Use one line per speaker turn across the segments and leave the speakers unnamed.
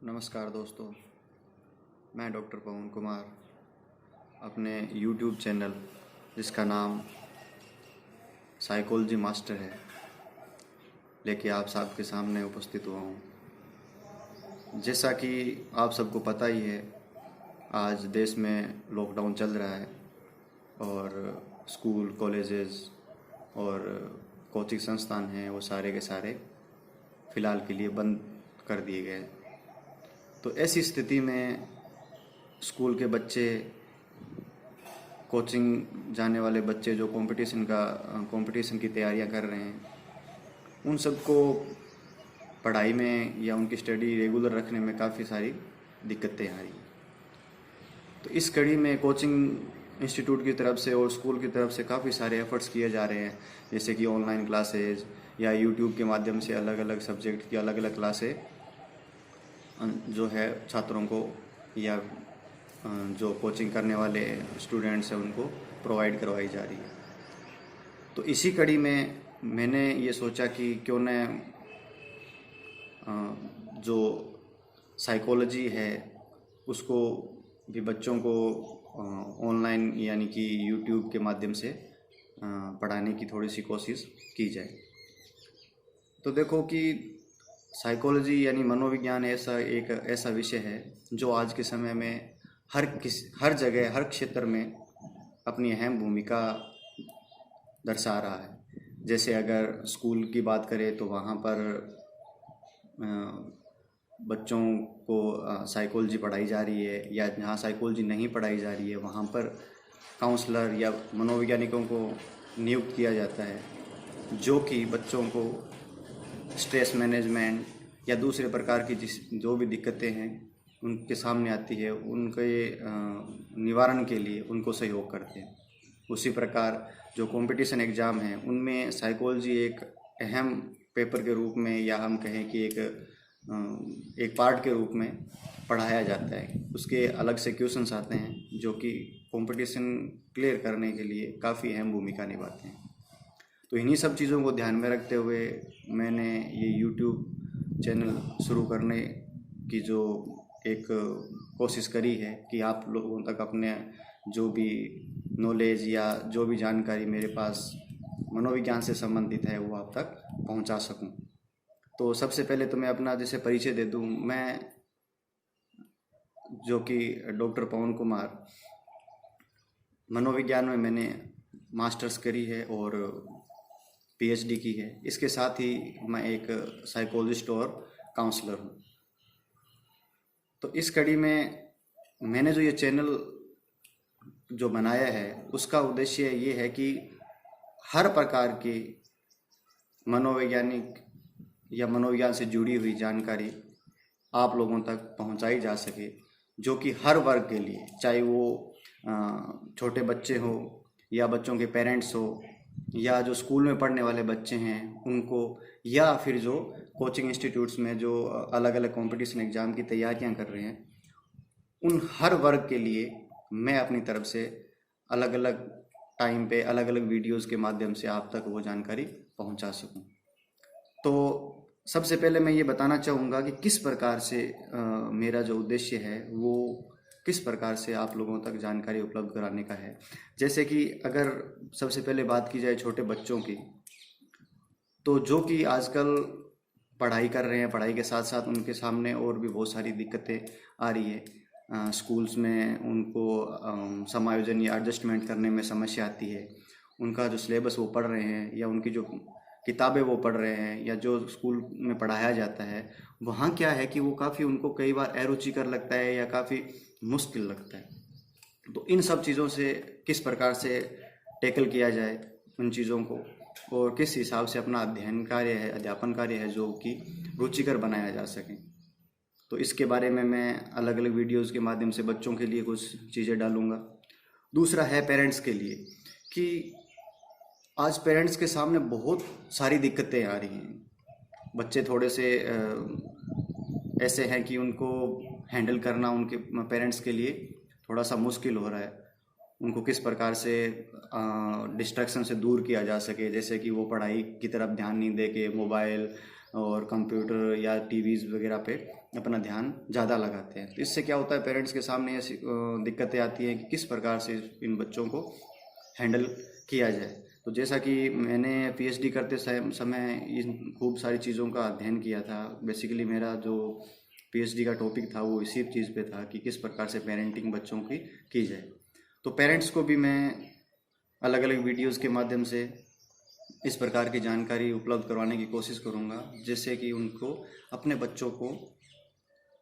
नमस्कार दोस्तों, मैं डॉक्टर पवन कुमार अपने YouTube चैनल जिसका नाम साइकोलॉजी मास्टर है लेके आप सबके सामने उपस्थित हुआ हूँ। जैसा कि आप सबको पता ही है, आज देश में लॉकडाउन चल रहा है और स्कूल, कॉलेजेस और कोचिंग संस्थान हैं वो सारे के सारे फ़िलहाल के लिए बंद कर दिए गए। तो ऐसी स्थिति में स्कूल के बच्चे, कोचिंग जाने वाले बच्चे जो कंपटीशन की तैयारियां कर रहे हैं, उन सबको पढ़ाई में या उनकी स्टडी रेगुलर रखने में काफ़ी सारी दिक्कतें आ रही हैं। तो इस कड़ी में कोचिंग इंस्टीट्यूट की तरफ से और स्कूल की तरफ से काफ़ी सारे एफर्ट्स किए जा रहे हैं, जैसे कि ऑनलाइन क्लासेज या यूट्यूब के माध्यम से अलग अलग सब्जेक्ट की अलग अलग क्लासें जो है छात्रों को या जो कोचिंग करने वाले स्टूडेंट्स हैं उनको प्रोवाइड करवाई जा रही है। तो इसी कड़ी में मैंने ये सोचा कि क्यों न जो साइकोलॉजी है उसको भी बच्चों को ऑनलाइन यानी कि यूट्यूब के माध्यम से पढ़ाने की थोड़ी सी कोशिश की जाए। तो देखो कि साइकोलॉजी यानी मनोविज्ञान ऐसा विषय है जो आज के समय में हर जगह, हर क्षेत्र में अपनी अहम भूमिका दर्शा रहा है। जैसे अगर स्कूल की बात करें तो वहाँ पर बच्चों को साइकोलॉजी पढ़ाई जा रही है, या जहाँ साइकोलॉजी नहीं पढ़ाई जा रही है वहाँ पर काउंसलर या मनोवैज्ञानिकों को नियुक्त किया जाता है, जो कि बच्चों को स्ट्रेस मैनेजमेंट या दूसरे प्रकार की जो भी दिक्कतें हैं उनके सामने आती है, उनके निवारण के लिए उनको सहयोग करते हैं। उसी प्रकार जो कंपटीशन एग्ज़ाम हैं उनमें साइकोलॉजी एक अहम पेपर के रूप में, या हम कहें कि एक पार्ट के रूप में पढ़ाया जाता है। उसके अलग से क्वेश्चंस आते हैं जो कि कंपटीशन क्लियर करने के लिए काफ़ी अहम भूमिका निभाते हैं। तो इन्हीं सब चीज़ों को ध्यान में रखते हुए मैंने ये YouTube चैनल शुरू करने की जो एक कोशिश करी है कि आप लोगों तक अपने जो भी नॉलेज या जो भी जानकारी मेरे पास मनोविज्ञान से संबंधित है वो आप तक पहुंचा सकूं। तो सबसे पहले तो मैं अपना जैसे परिचय दे दूं, मैं जो कि डॉक्टर पवन कुमार, मनोविज्ञान में मैंने मास्टर्स करी है और PhD की है। इसके साथ ही मैं एक साइकोलॉजिस्ट और काउंसलर हूँ। तो इस कड़ी में मैंने जो ये चैनल जो बनाया है उसका उद्देश्य ये है कि हर प्रकार की मनोवैज्ञानिक या मनोविज्ञान से जुड़ी हुई जानकारी आप लोगों तक पहुंचाई जा सके, जो कि हर वर्ग के लिए, चाहे वो छोटे बच्चे हो या बच्चों के पेरेंट्स हो या जो स्कूल में पढ़ने वाले बच्चे हैं उनको, या फिर जो कोचिंग इंस्टीट्यूट्स में जो अलग अलग कंपटीशन एग्ज़ाम की तैयारियां कर रहे हैं, उन हर वर्ग के लिए मैं अपनी तरफ से अलग अलग टाइम पे अलग अलग वीडियोस के माध्यम से आप तक वो जानकारी पहुंचा सकूं। तो सबसे पहले मैं ये बताना चाहूँगा कि किस प्रकार से मेरा जो उद्देश्य है वो किस प्रकार से आप लोगों तक जानकारी उपलब्ध कराने का है। जैसे कि अगर सबसे पहले बात की जाए छोटे बच्चों की, तो जो कि आजकल पढ़ाई कर रहे हैं, पढ़ाई के साथ साथ उनके सामने और भी बहुत सारी दिक्कतें आ रही है। स्कूल्स में उनको समायोजन या एडजस्टमेंट करने में समस्या आती है। उनका जो सिलेबस वो पढ़ रहे हैं या उनकी जो किताबें वो पढ़ रहे हैं या जो स्कूल में पढ़ाया जाता है, वहाँ क्या है कि वो काफ़ी उनको कई बार अरुचिकर लगता है या काफ़ी मुश्किल लगता है। तो इन सब चीज़ों से किस प्रकार से टैकल किया जाए उन चीज़ों को, और किस हिसाब से अपना अध्यापन कार्य है जो कि रुचिकर बनाया जा सके। तो इसके बारे में मैं अलग अलग वीडियोज़ के माध्यम से बच्चों के लिए कुछ चीज़ें डालूँगा। दूसरा है पेरेंट्स के लिए, कि आज पेरेंट्स के सामने बहुत सारी दिक्कतें आ रही हैं। बच्चे थोड़े से ऐसे हैं कि उनको हैंडल करना उनके पेरेंट्स के लिए थोड़ा सा मुश्किल हो रहा है। उनको किस प्रकार से डिस्ट्रैक्शन से दूर किया जा सके, जैसे कि वो पढ़ाई की तरफ ध्यान नहीं दे के मोबाइल और कंप्यूटर या टीवीज़ वगैरह पे अपना ध्यान ज़्यादा लगाते हैं। तो इससे क्या होता है, पेरेंट्स के सामने ऐसी दिक्कतें आती हैं कि किस प्रकार से इन बच्चों को हैंडल किया जाए। तो जैसा कि मैंने पीएचडी करते समय इन खूब सारी चीज़ों का अध्ययन किया था। बेसिकली मेरा जो पीएचडी का टॉपिक था वो इसी चीज़ पे था कि किस प्रकार से पेरेंटिंग बच्चों की जाए। तो पेरेंट्स को भी मैं अलग अलग वीडियोज़ के माध्यम से इस प्रकार की जानकारी उपलब्ध करवाने की कोशिश करूँगा, जिससे कि उनको अपने बच्चों को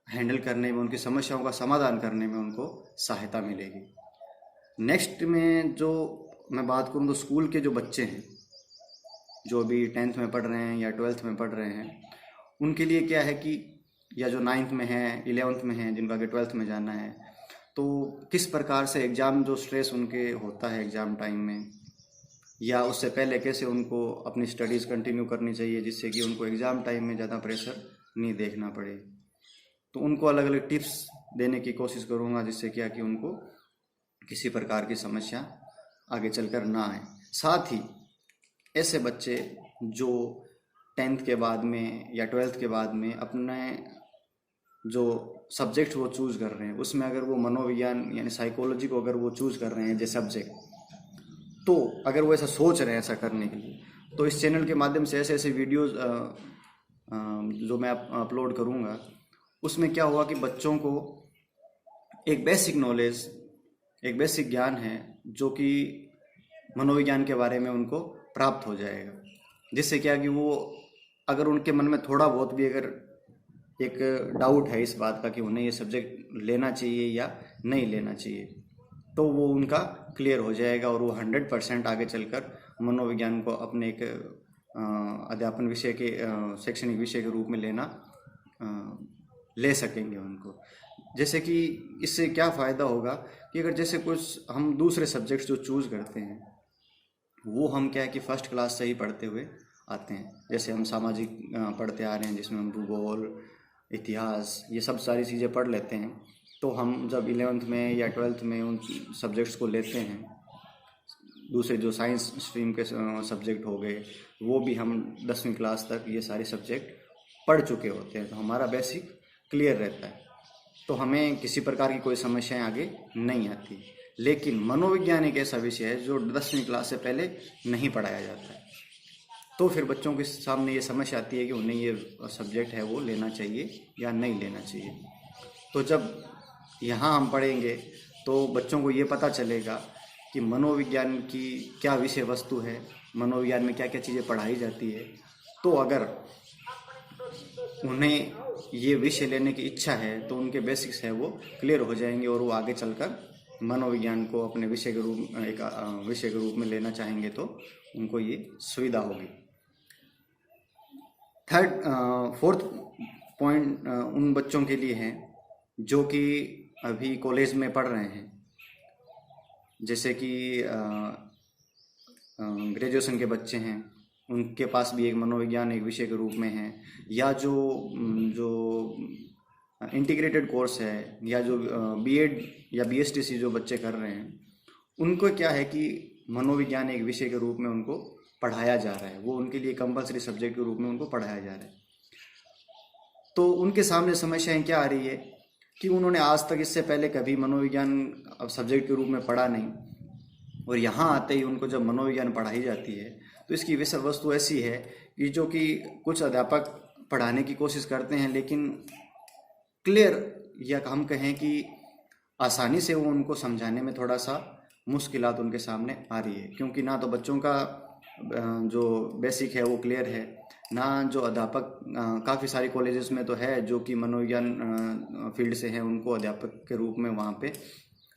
हैंडल करने में, उनकी समस्याओं का समाधान करने में उनको सहायता मिलेगी। नेक्स्ट में जो मैं बात करूँ तो स्कूल के जो बच्चे हैं, जो अभी 10th में पढ़ रहे हैं या 12th में पढ़ रहे हैं, उनके लिए क्या है कि, या जो 9th में है, 11th में है, जिनका कि 12th में जाना है, तो किस प्रकार से एग्ज़ाम जो स्ट्रेस उनके होता है एग्ज़ाम टाइम में, या उससे पहले कैसे उनको अपनी स्टडीज़ कंटिन्यू करनी चाहिए जिससे कि उनको एग्ज़ाम टाइम में ज़्यादा प्रेशर नहीं देखना पड़े। तो उनको अलग अलग टिप्स देने की कोशिश करूँगा, जिससे क्या कि उनको किसी प्रकार की समस्या आगे चलकर ना आए। साथ ही ऐसे बच्चे जो 10th के बाद में या 12th के बाद में अपने जो सब्जेक्ट वो चूज़ कर रहे हैं, उसमें अगर वो मनोविज्ञान यानी साइकोलॉजी को अगर वो चूज़ कर रहे हैं जो सब्जेक्ट, तो अगर वो ऐसा सोच रहे हैं ऐसा करने के लिए, तो इस चैनल के माध्यम से ऐसे ऐसे वीडियोज़ जो मैं अपलोड करूँगा, उसमें क्या होगा कि बच्चों को एक बेसिक नॉलेज, एक बेसिक ज्ञान है जो कि मनोविज्ञान के बारे में उनको प्राप्त हो जाएगा। जिससे क्या कि वो, अगर उनके मन में थोड़ा बहुत भी अगर एक डाउट है इस बात का कि उन्हें ये सब्जेक्ट लेना चाहिए या नहीं लेना चाहिए, तो वो उनका क्लियर हो जाएगा और वो 100% आगे चलकर मनोविज्ञान को अपने एक अध्यापन विषय के, शैक्षणिक विषय के रूप में ले सकेंगे उनको। जैसे कि इससे क्या फ़ायदा होगा कि अगर जैसे कुछ हम दूसरे सब्जेक्ट्स जो चूज़ करते हैं, वो हम क्या है कि फर्स्ट क्लास से ही पढ़ते हुए आते हैं। जैसे हम सामाजिक पढ़ते आ रहे हैं, जिसमें हम भूगोल, इतिहास, ये सब सारी चीज़ें पढ़ लेते हैं। तो हम जब 11th में या 12th में उन सब्जेक्ट्स को लेते हैं, दूसरे जो साइंस स्ट्रीम के सब्जेक्ट हो गए, वो भी हम 10वीं क्लास तक ये सारे सब्जेक्ट पढ़ चुके होते हैं। तो हमारा बेसिक क्लियर रहता है, तो हमें किसी प्रकार की कोई समस्याएं आगे नहीं आती। लेकिन मनोविज्ञान एक ऐसा विषय है जो 10वीं क्लास से पहले नहीं पढ़ाया जाता है। तो फिर बच्चों के सामने ये समस्या आती है कि उन्हें ये सब्जेक्ट है वो लेना चाहिए या नहीं लेना चाहिए। तो जब यहाँ हम पढ़ेंगे तो बच्चों को ये पता चलेगा कि मनोविज्ञान की क्या विषय वस्तु है, मनोविज्ञान में क्या क्या चीज़ें पढ़ाई जाती है। तो अगर उन्हें ये विषय लेने की इच्छा है तो उनके बेसिक्स है वो क्लियर हो जाएंगे और वो आगे चलकर मनोविज्ञान को अपने विषय के रूप में लेना चाहेंगे तो उनको ये सुविधा होगी। फोर्थ पॉइंट उन बच्चों के लिए है जो कि अभी कॉलेज में पढ़ रहे हैं, जैसे कि ग्रेजुएशन के बच्चे हैं, उनके पास भी एक मनोविज्ञान एक विषय के रूप में है, या जो इंटीग्रेटेड कोर्स है, या जो बीएड या बीएसटीसी जो बच्चे कर रहे हैं, उनको क्या है कि मनोविज्ञान एक विषय के रूप में उनको पढ़ाया जा रहा है। वो उनके लिए कंपलसरी सब्जेक्ट के रूप में उनको पढ़ाया जा रहा है। तो उनके सामने समस्याएं क्या आ रही है कि उन्होंने आज तक इससे पहले कभी मनोविज्ञान सब्जेक्ट के रूप में पढ़ा नहीं, और यहाँ आते ही उनको जब मनोविज्ञान पढ़ाई जाती है तो इसकी विषय वस्तु ऐसी है कि जो कि कुछ अध्यापक पढ़ाने की कोशिश करते हैं, लेकिन क्लियर, या हम कहें कि आसानी से वो उनको समझाने में थोड़ा सा मुश्किलात उनके सामने आ रही है, क्योंकि ना तो बच्चों का जो बेसिक है वो क्लियर है, ना जो अध्यापक काफ़ी सारी कॉलेजेस में तो है जो कि मनोविज्ञान फील्ड से हैं, उनको अध्यापक के रूप में वहाँ पे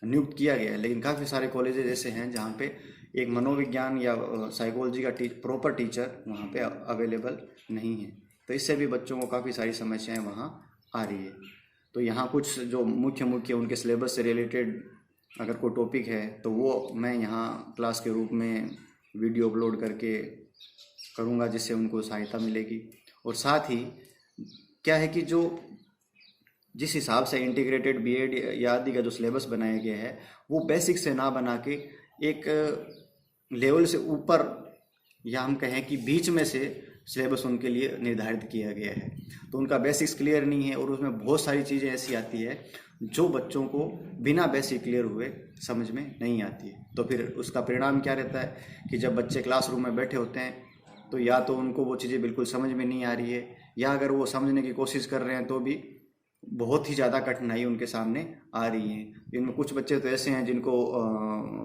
नियुक्त किया गया है। लेकिन काफ़ी सारे कॉलेजेस ऐसे हैं जहाँ पे एक मनोविज्ञान या साइकोलॉजी का प्रॉपर टीचर वहाँ पे अवेलेबल नहीं है। तो इससे भी बच्चों को काफ़ी सारी समस्याएं वहाँ आ रही है। तो यहाँ कुछ जो मुख्य उनके सिलेबस से रिलेटेड अगर कोई टॉपिक है तो वो मैं यहाँ क्लास के रूप में वीडियो अपलोड करके करूँगा, जिससे उनको सहायता मिलेगी। और साथ ही क्या है कि जो जिस हिसाब से इंटीग्रेटेड बीएड या आदि का जो सिलेबस बनाया गया है, वो बेसिक से ना बना के एक लेवल से ऊपर, या हम कहें कि बीच में से सिलेबस उनके लिए निर्धारित किया गया है। तो उनका बेसिक्स क्लियर नहीं है और उसमें बहुत सारी चीज़ें ऐसी आती है जो बच्चों को बिना बेसिक क्लियर हुए समझ में नहीं आती है। तो फिर उसका परिणाम क्या रहता है कि जब बच्चे क्लासरूम में बैठे होते हैं तो या तो उनको वो चीज़ें बिल्कुल समझ में नहीं आ रही है, या अगर वो समझने की कोशिश कर रहे हैं तो भी बहुत ही ज़्यादा कठिनाई उनके सामने आ रही है। इनमें कुछ बच्चे तो ऐसे हैं जिनको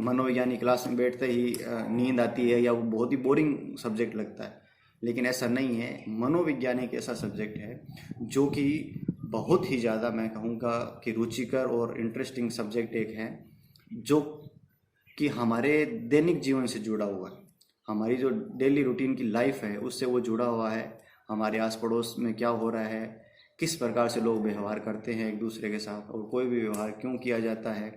मनोविज्ञानी क्लास में बैठते ही नींद आती है या वो बहुत ही बोरिंग सब्जेक्ट लगता है, लेकिन ऐसा नहीं है। मनोविज्ञान एक ऐसा सब्जेक्ट है जो कि बहुत ही ज़्यादा, मैं कहूँगा कि रुचिकर और इंटरेस्टिंग सब्जेक्ट एक है, जो कि हमारे दैनिक जीवन से जुड़ा हुआ है। हमारी जो डेली रूटीन की लाइफ है उससे वो जुड़ा हुआ है। हमारे आस पड़ोस में क्या हो रहा है, किस प्रकार से लोग व्यवहार करते हैं एक दूसरे के साथ, और कोई भी व्यवहार क्यों किया जाता है,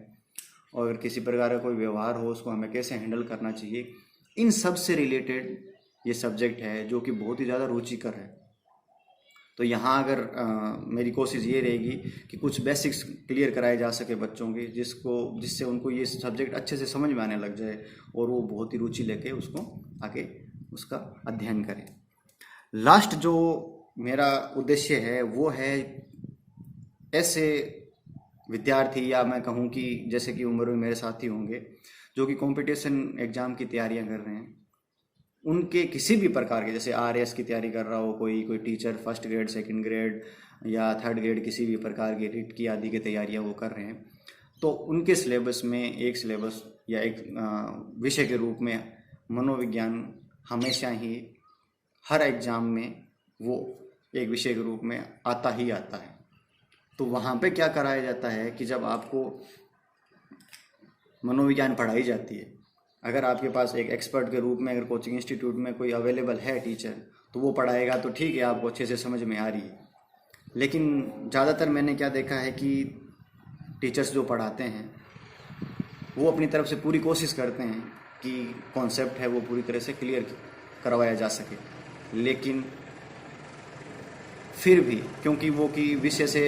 और अगर किसी प्रकार का कोई व्यवहार हो उसको हमें कैसे हैंडल करना चाहिए, इन सब से रिलेटेड ये सब्जेक्ट है जो कि बहुत ही ज़्यादा रुचिकर है। तो यहाँ अगर मेरी कोशिश ये रहेगी कि कुछ बेसिक्स क्लियर कराए जा सके बच्चों के, जिससे उनको ये सब्जेक्ट अच्छे से समझ में आने लग जाए और वो बहुत ही रुचि लेके उसको आगे उसका अध्ययन करें। लास्ट जो मेरा उद्देश्य है वो है ऐसे विद्यार्थी, या मैं कहूँ कि जैसे कि उम्र में मेरे साथी होंगे जो कि कंपटीशन एग्ज़ाम की तैयारियां कर रहे हैं, उनके किसी भी प्रकार के, जैसे RS की तैयारी कर रहा हो कोई teacher, first grade, second grade या थर्ड ग्रेड, किसी भी प्रकार की रिट की आदि की तैयारियां वो कर रहे हैं, तो उनके सिलेबस में एक सिलेबस या एक विषय के रूप में मनोविज्ञान हमेशा ही हर एग्ज़ाम में वो एक विषय के रूप में आता ही आता है। तो वहाँ पे क्या कराया जाता है कि जब आपको मनोविज्ञान पढ़ाई जाती है, अगर आपके पास एक एक्सपर्ट के रूप में अगर कोचिंग इंस्टीट्यूट में कोई अवेलेबल है टीचर, तो वो पढ़ाएगा तो ठीक है, आपको अच्छे से समझ में आ रही है। लेकिन ज़्यादातर मैंने क्या देखा है कि टीचर्स जो पढ़ाते हैं वो अपनी तरफ से पूरी कोशिश करते हैं कि कॉन्सेप्ट है वो पूरी तरह से क्लियर करवाया जा सके, लेकिन फिर भी क्योंकि वो कि विषय से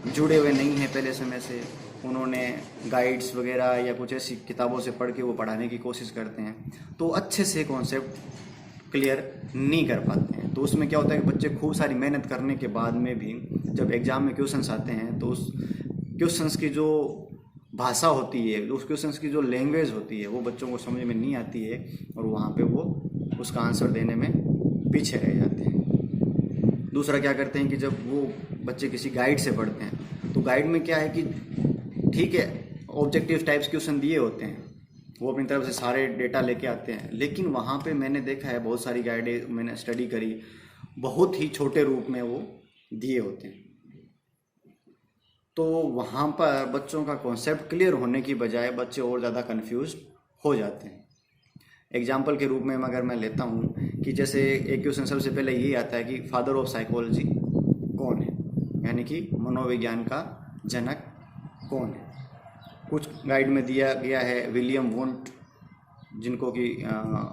जुड़े हुए नहीं हैं पहले समय से, उन्होंने गाइड्स वगैरह या कुछ ऐसी किताबों से पढ़ के वो पढ़ाने की कोशिश करते हैं, तो अच्छे से कॉन्सेप्ट क्लियर नहीं कर पाते हैं। तो उसमें क्या होता है कि बच्चे खूब सारी मेहनत करने के बाद में भी जब एग्ज़ाम में क्वेश्चंस आते हैं तो उस क्वेश्चंस की जो भाषा होती है, उस क्वेश्चंस की जो लैंग्वेज होती है, वो बच्चों को समझ में नहीं आती है और वहाँ पे वो उसका आंसर देने में पीछे रह जाते हैं। दूसरा क्या करते हैं कि जब वो बच्चे किसी गाइड से पढ़ते हैं, तो गाइड में क्या है कि ठीक है, ऑब्जेक्टिव टाइप्स क्वेश्चन दिए होते हैं, वो अपनी तरफ से सारे डेटा लेके आते हैं, लेकिन वहाँ पे मैंने देखा है बहुत सारी गाइडें मैंने स्टडी करी, बहुत ही छोटे रूप में वो दिए होते हैं। तो वहाँ पर बच्चों का कॉन्सेप्ट क्लियर होने की बजाय बच्चे और ज़्यादा कंफ्यूज हो जाते हैं। एग्जाम्पल के रूप में अगर मैं लेता हूँ कि जैसे एक क्वेश्चन सबसे पहले ये आता है कि फादर ऑफ साइकोलॉजी कौन है, यानी कि मनोविज्ञान का जनक कौन है। कुछ गाइड में दिया गया है विलियम वुंट, जिनको कि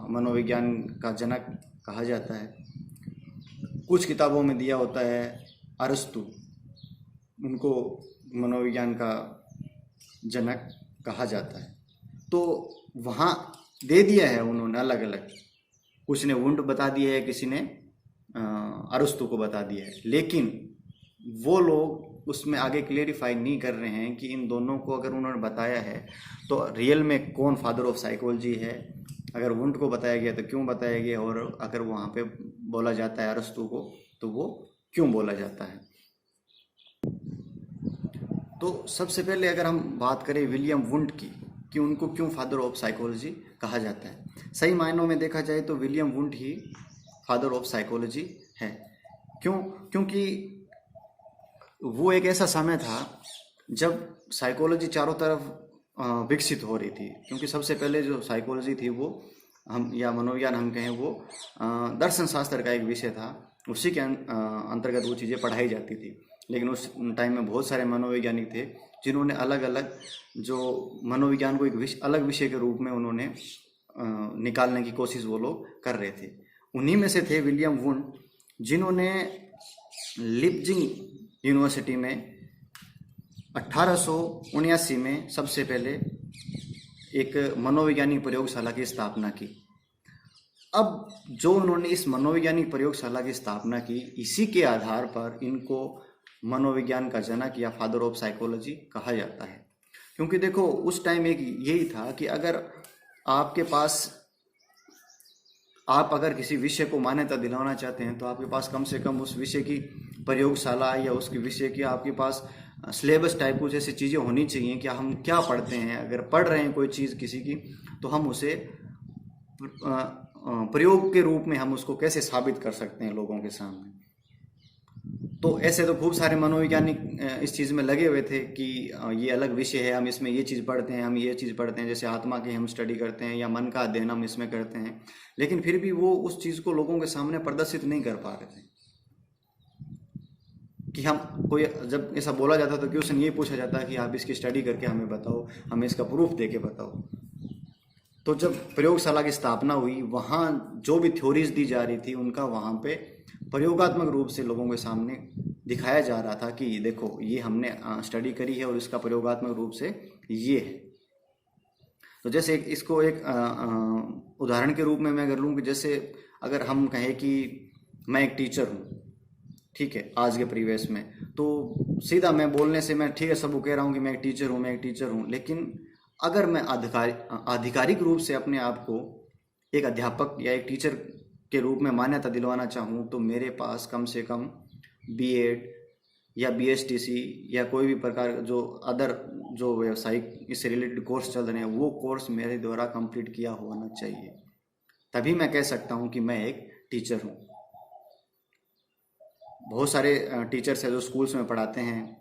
मनोविज्ञान का जनक कहा जाता है। कुछ किताबों में दिया होता है अरस्तु, उनको मनोविज्ञान का जनक कहा जाता है। तो वहाँ दे दिया है उन्होंने अलग अलग, कुछ ने वुंट बता दिया है, किसी ने अरस्तु को बता दिया है, लेकिन वो लोग उसमें आगे क्लियरिफाई नहीं कर रहे हैं कि इन दोनों को अगर उन्होंने बताया है तो रियल में कौन फादर ऑफ साइकोलॉजी है। अगर वुंट को बताया गया तो क्यों बताया गया, और अगर वहाँ पे बोला जाता है अरस्तु को तो वो क्यों बोला जाता है। तो सबसे पहले अगर हम बात करें विलियम वुंट की कि उनको क्यों फादर ऑफ साइकोलॉजी कहा जाता है, सही मायनों में देखा जाए तो William Wundt he father of psychology है। क्यों? क्योंकि वो एक ऐसा समय था जब साइकोलॉजी चारों तरफ विकसित हो रही थी। क्योंकि सबसे पहले जो साइकोलॉजी थी वो हम या मनोविज्ञान हम कहें वो दर्शन शास्त्र का एक विषय था, उसी के अंतर्गत वो चीज़ें पढ़ाई जाती थी। लेकिन उस टाइम में बहुत सारे मनोवैज्ञानिक थे जिन्होंने अलग अलग जो मनोविज्ञान को एक अलग विषय के रूप में उन्होंने निकालने की कोशिश वो लोग कर रहे थे। उन्हीं में से थे विलियम वुंट, जिन्होंने लिप्जिंग यूनिवर्सिटी में 1879 में सबसे पहले एक मनोवैज्ञानिक प्रयोगशाला की स्थापना की। अब जो उन्होंने इस मनोवैज्ञानिक प्रयोगशाला की स्थापना की, इसी के आधार पर इनको मनोविज्ञान का जनक या फादर ऑफ साइकोलॉजी कहा जाता है। क्योंकि देखो उस टाइम एक यही था कि अगर आपके पास, आप अगर किसी विषय को मान्यता दिलाना चाहते हैं तो आपके पास कम से कम उस विषय की प्रयोगशाला या उसके विषय की आपके पास सिलेबस टाइप कुछ ऐसी चीज़ें होनी चाहिए कि हम क्या पढ़ते हैं। अगर पढ़ रहे हैं कोई चीज़ किसी की, तो हम उसे प्रयोग के रूप में हम उसको कैसे साबित कर सकते हैं लोगों के सामने। तो ऐसे तो खूब सारे मनोवैज्ञानिक इस चीज़ में लगे हुए थे कि ये अलग विषय है, हम इसमें ये चीज़ पढ़ते हैं, हम ये चीज़ पढ़ते हैं, जैसे आत्मा की हम स्टडी करते हैं या मन का अध्ययन हम इसमें करते हैं। लेकिन फिर भी वो उस चीज़ को लोगों के सामने प्रदर्शित नहीं कर पा रहे थे कि हम कोई, जब ऐसा बोला जाता तो क्वेश्चन ये पूछा जाता है कि आप इसकी स्टडी करके हमें बताओ, हमें इसका प्रूफ दे के बताओ। तो जब प्रयोगशाला की स्थापना हुई, वहाँ जो भी थ्योरीज दी जा रही थी उनका वहाँ पे प्रयोगात्मक रूप से लोगों के सामने दिखाया जा रहा था कि देखो ये हमने स्टडी करी है और इसका प्रयोगात्मक रूप से ये है। तो जैसे इसको एक उदाहरण के रूप में मैं अगर लूँ कि जैसे अगर हम कहें कि मैं एक टीचर हूँ, ठीक है, आज के परिवेश में, तो सीधा मैं बोलने से मैं ठीक है सबको कह रहा हूँ कि मैं एक टीचर हूँ, मैं एक टीचर हूँ। लेकिन अगर मैं आधिकारिक रूप से अपने आप को एक अध्यापक या एक टीचर के रूप में मान्यता दिलवाना चाहूँ तो मेरे पास कम से कम बीएड या बीएसटीसी या कोई भी प्रकार जो अदर जो व्यावसायिक इससे रिलेटेड कोर्स चल रहे हैं वो कोर्स मेरे द्वारा कंप्लीट किया होना चाहिए, तभी मैं कह सकता हूँ कि मैं एक टीचर हूँ। बहुत सारे टीचर्स हैं जो स्कूल्स में पढ़ाते हैं,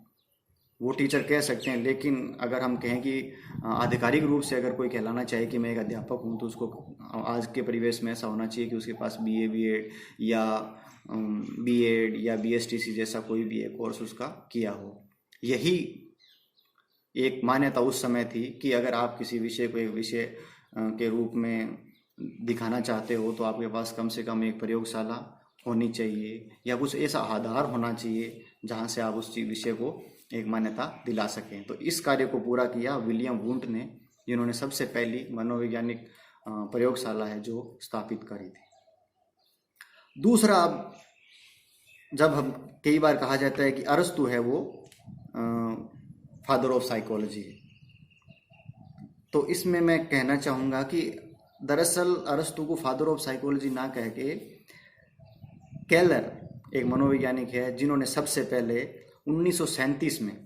वो टीचर कह सकते हैं। लेकिन अगर हम कहें कि आधिकारिक रूप से अगर कोई कहलाना चाहे कि मैं एक अध्यापक हूँ, तो उसको आज के परिवेश में ऐसा होना चाहिए कि उसके पास बीए, बीएड या बीएड या बीएसटीसी जैसा कोई भी एक कोर्स उसका किया हो। यही एक मान्यता उस समय थी कि अगर आप किसी विषय को एक विषय के रूप में दिखाना चाहते हो तो आपके पास कम से कम एक प्रयोगशाला होनी चाहिए या कुछ ऐसा आधार होना चाहिए जहाँ से आप उस विषय को एक मान्यता दिला सकें। तो इस कार्य को पूरा किया विलियम वुंट ने, जिन्होंने सबसे पहली मनोवैज्ञानिक प्रयोगशाला है जो स्थापित करी थी। दूसरा, अब जब हम कई बार कहा जाता है कि अरस्तु है वो फादर ऑफ साइकोलॉजी है, तो इसमें मैं कहना चाहूँगा कि दरअसल अरस्तु को फादर ऑफ साइकोलॉजी ना कह के केलर एक मनोवैज्ञानिक है जिन्होंने सबसे पहले 1937 में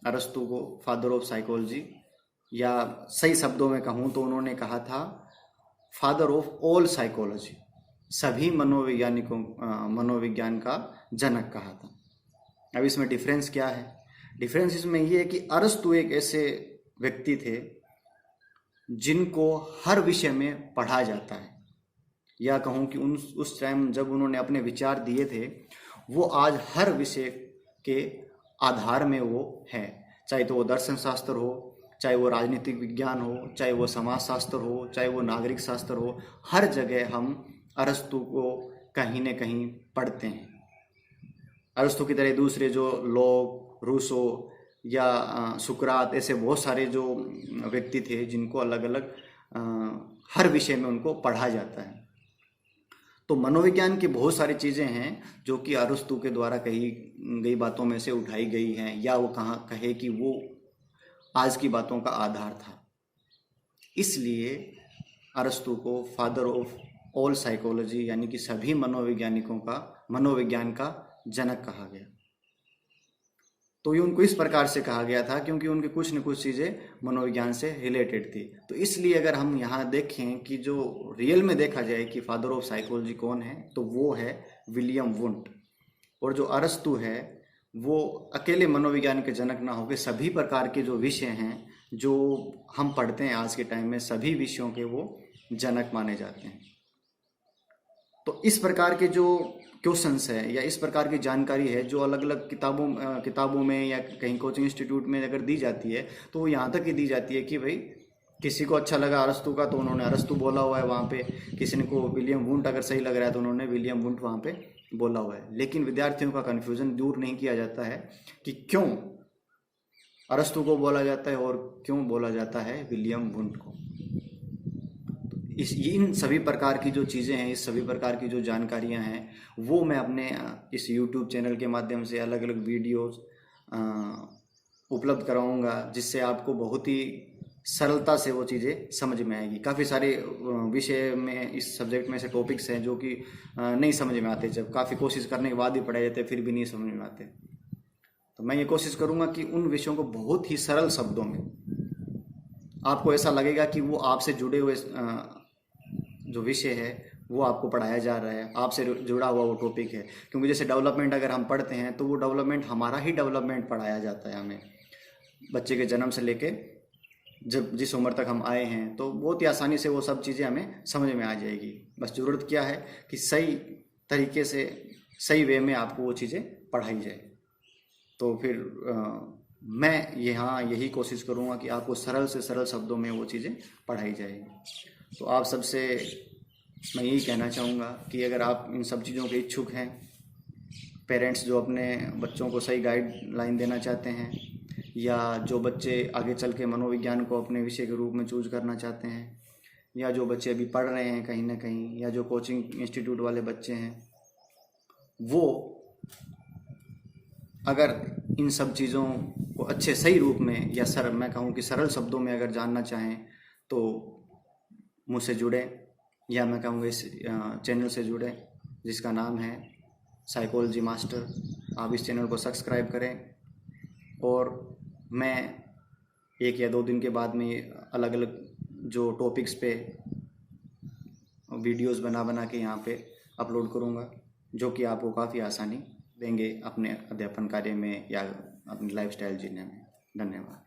अरस्तु को फादर ऑफ साइकोलॉजी, या सही शब्दों में कहूँ तो उन्होंने कहा था फादर ऑफ ऑल साइकोलॉजी, सभी मनोवैज्ञानिकों मनोविज्ञान का जनक कहा था। अब इसमें डिफरेंस क्या है? डिफरेंस इसमें ये है कि अरस्तु एक ऐसे व्यक्ति थे जिनको हर विषय में पढ़ा जाता है, या कहूँ कि उस टाइम जब उन्होंने अपने विचार दिए थे वो आज हर विषय के आधार में वो है, चाहे तो वो दर्शन शास्त्र हो, चाहे वो राजनीतिक विज्ञान हो, चाहे वो समाज शास्त्र हो, चाहे वो नागरिक शास्त्र हो, हर जगह हम अरस्तु को कहीं न कहीं पढ़ते हैं। अरस्तु की तरह दूसरे जो लोग, रूसो या सुकरात, ऐसे बहुत सारे जो व्यक्ति थे जिनको अलग अलग हर विषय में उनको पढ़ा जाता है। तो मनोविज्ञान की बहुत सारी चीज़ें हैं जो कि अरस्तु के द्वारा कही गई बातों में से उठाई गई हैं, या वो कहे कि वो आज की बातों का आधार था। इसलिए अरस्तु को फादर ऑफ ऑल साइकोलॉजी यानी कि सभी मनोविज्ञान का जनक कहा गया। तो ये उनको इस प्रकार से कहा गया था क्योंकि उनकी कुछ न कुछ चीज़ें मनोविज्ञान से रिलेटेड थी। तो इसलिए अगर हम यहाँ देखें कि जो रियल में देखा जाए कि फादर ऑफ साइकोलॉजी कौन है, तो वो है विलियम वुंट। और जो अरस्तु है वो अकेले मनोविज्ञान के जनक ना होकर सभी प्रकार के जो विषय हैं जो हम पढ़ते हैं आज के टाइम में, सभी विषयों के वो जनक माने जाते हैं। तो इस प्रकार के जो क्वेश्चंस है या इस प्रकार की जानकारी है जो अलग अलग किताबों में या कहीं कोचिंग इंस्टीट्यूट में अगर दी जाती है तो वो यहाँ तक ही दी जाती है कि भाई किसी को अच्छा लगा अरस्तु का तो उन्होंने अरस्तु बोला हुआ है वहाँ पे, किसी ने को विलियम वुंट अगर सही लग रहा है तो उन्होंने विलियम वुंट वहाँ पे बोला हुआ है। लेकिन विद्यार्थियों का कन्फ्यूजन दूर नहीं किया जाता है कि क्यों अरस्तु को बोला जाता है और क्यों बोला जाता है विलियम वुंट को। इन सभी प्रकार की जो चीज़ें हैं, इस सभी प्रकार की जो जानकारियां हैं, वो मैं अपने इस YouTube चैनल के माध्यम से अलग अलग वीडियोस उपलब्ध कराऊंगा, जिससे आपको बहुत ही सरलता से वो चीज़ें समझ में आएगी। काफ़ी सारे विषय में, इस सब्जेक्ट में से टॉपिक्स हैं जो कि नहीं समझ में आते, जब काफ़ी कोशिश करने के बाद भी पढ़ाए जाते फिर भी नहीं समझ में आते। तो मैं ये कोशिश करूंगा कि उन विषयों को बहुत ही सरल शब्दों में, आपको ऐसा लगेगा कि वो आपसे जुड़े हुए जो विषय है वो आपको पढ़ाया जा रहा है, आपसे जुड़ा हुआ वो टॉपिक है। क्योंकि जैसे डेवलपमेंट अगर हम पढ़ते हैं तो वो डेवलपमेंट, हमारा ही डेवलपमेंट पढ़ाया जाता है हमें, बच्चे के जन्म से लेके जब जिस उम्र तक हम आए हैं, तो बहुत ही आसानी से वो सब चीज़ें हमें समझ में आ जाएगी। बस ज़रूरत क्या है कि सही तरीके से, सही वे में आपको वो चीज़ें पढ़ाई जाए। तो फिर मैं यहाँ यही कोशिश करूँगा कि आपको सरल से सरल शब्दों में वो चीज़ें पढ़ाई जाएगी। तो आप सबसे मैं यही कहना चाहूँगा कि अगर आप इन सब चीज़ों के इच्छुक हैं, पेरेंट्स जो अपने बच्चों को सही गाइडलाइन देना चाहते हैं, या जो बच्चे आगे चल के मनोविज्ञान को अपने विषय के रूप में चूज करना चाहते हैं, या जो बच्चे अभी पढ़ रहे हैं कहीं ना कहीं, या जो कोचिंग इंस्टीट्यूट वाले बच्चे हैं, वो अगर इन सब चीज़ों को अच्छे सही रूप में, या मैं कहूँ कि सरल शब्दों में अगर जानना चाहें, तो मुझसे जुड़े, या मैं कहूँगा इस चैनल से जुड़े जिसका नाम है साइकोलॉजी मास्टर। आप इस चैनल को सब्सक्राइब करें, और मैं 1 या 2 दिन के बाद में अलग अलग जो टॉपिक्स पे वीडियोस बना के यहाँ पे अपलोड करूँगा, जो कि आपको काफ़ी आसानी देंगे अपने अध्यापन कार्य में या अपनी लाइफस्टाइल जीने में। धन्यवाद।